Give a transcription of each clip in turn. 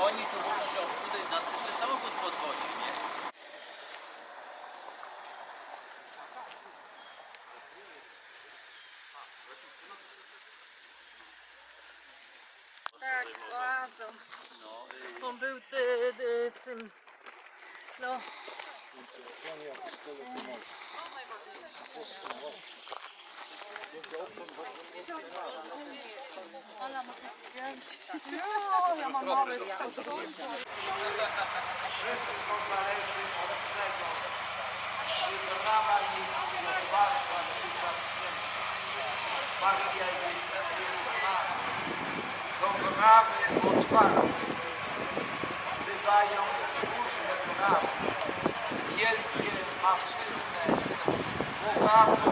Oni tu podnoszą, tutaj nas jeszcze samochód podwozi, nie? Tak, oazą. On był tym, no. Ala, można zdjąć. No, ja mam mały. Wszystko zależy od tego, czy brama jest otwarta, czy zamknięta. Partia jest zrównana. Do bramy otwarte bywają różne bramy. Wielkie, masywne, bogato.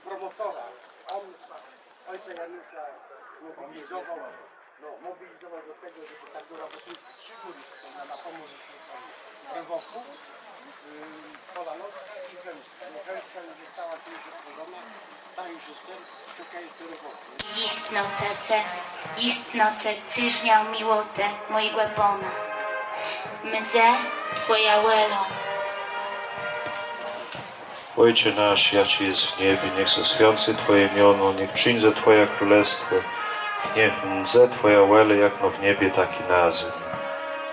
Promotora. On ojca Janusza mobilizował do tego, żeby tak do robotnicy 3 góry na pomoc we wokół. Polanowska i Zemska. Zemska już została tu już odchodzona, ta już jestem, szukaj jeszcze roboty. Istnoce, cyżniał miłote, mojego głębona. Mdze, twoja łelo. Ojcze nasz, jaki jest w niebie, niech się święci Twoje imię, niech przyjdzie Twoje królestwo, niech mdze Twoja łele, jak no w niebie, tak i na ziemi.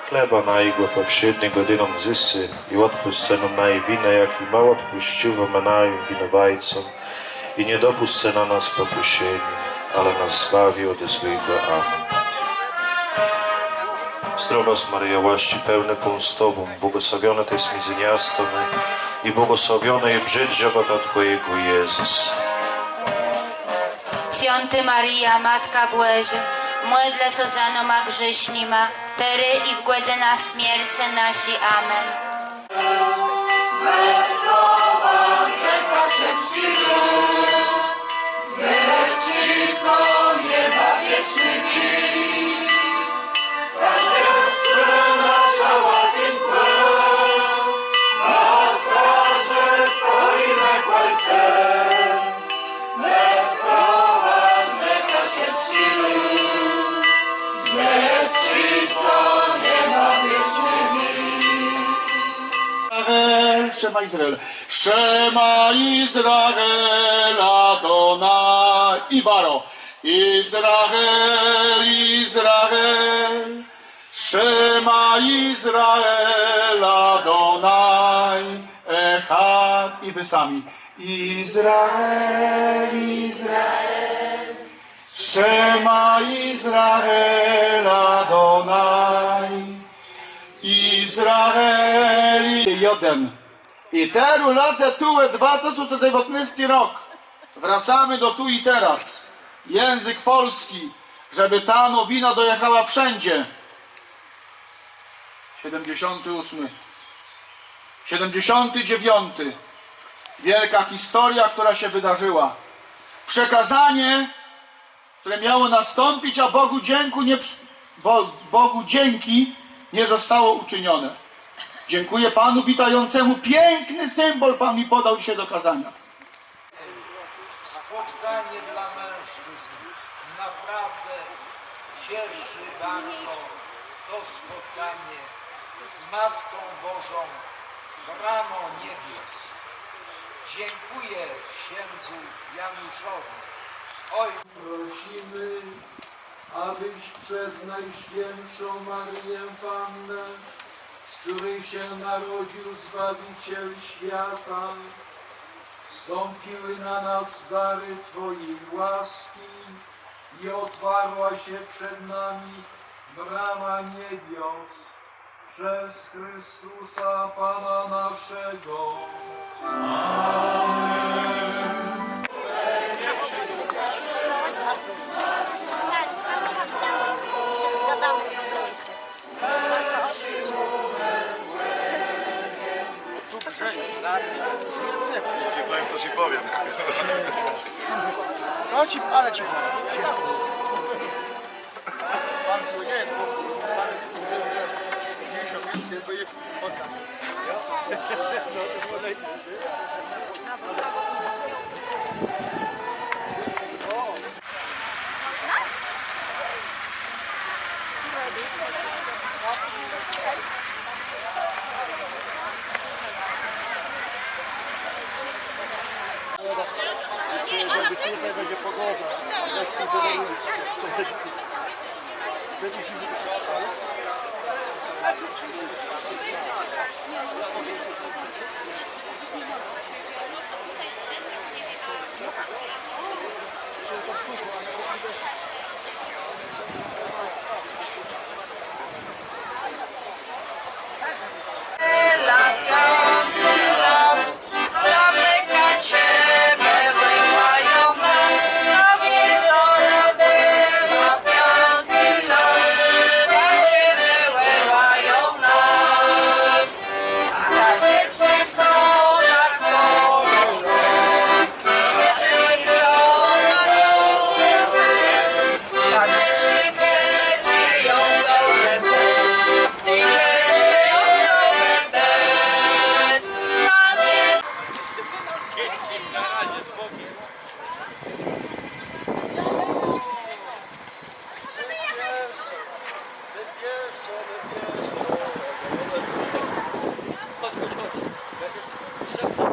Chleba najgło powszedniego dynom zysy i odpuszczę nam najwinę, jak i mało odpuścił wymanają winowajcom i nie dopuszczę na nas pokuszenie, ale nas zbawi od złego. Amen. Zdrowaś Maryjo, łaski pełne Pan z Tobą, błogosławione Tyś między niewiastami i błogosławiony jest brzyt żywota Twojego, Jezus. Święty Maria, Matka Boża, módl się za nami grzesznymi, teraz i w godzinę na śmierci naszej. Amen. Shema Izrael. Shema Izrael Adonai Ibaro. Izrael, Izrael. Shema Izrael Adonai Echad. I wy sami. Izrael, Izrael. Shema Izrael Adonai. Izraeli. Jeden. I teraz lecę tu 2019 rok. Wracamy do tu i teraz. Język polski, żeby ta nowina dojechała wszędzie. 78. 79. Wielka historia, która się wydarzyła. Przekazanie, które miało nastąpić, a Bogu dzięki nie zostało uczynione. Dziękuję Panu witającemu. Piękny symbol Pan mi podał dzisiaj do kazania. Spotkanie dla mężczyzn naprawdę cieszy bardzo to spotkanie z Matką Bożą, bramą niebios. Dziękuję księdzu Januszowi. Oj, prosimy, abyś przez Najświętszą Maryję Pannę, z której się narodził Zbawiciel świata, zstąpiły na nas dary Twojej łaski i otwarła się przed nami brama niebios przez Chrystusa Pana naszego. Amen. No ci, ale ci powiem. Pan nie, bo jest będzie pogoda. Chodź.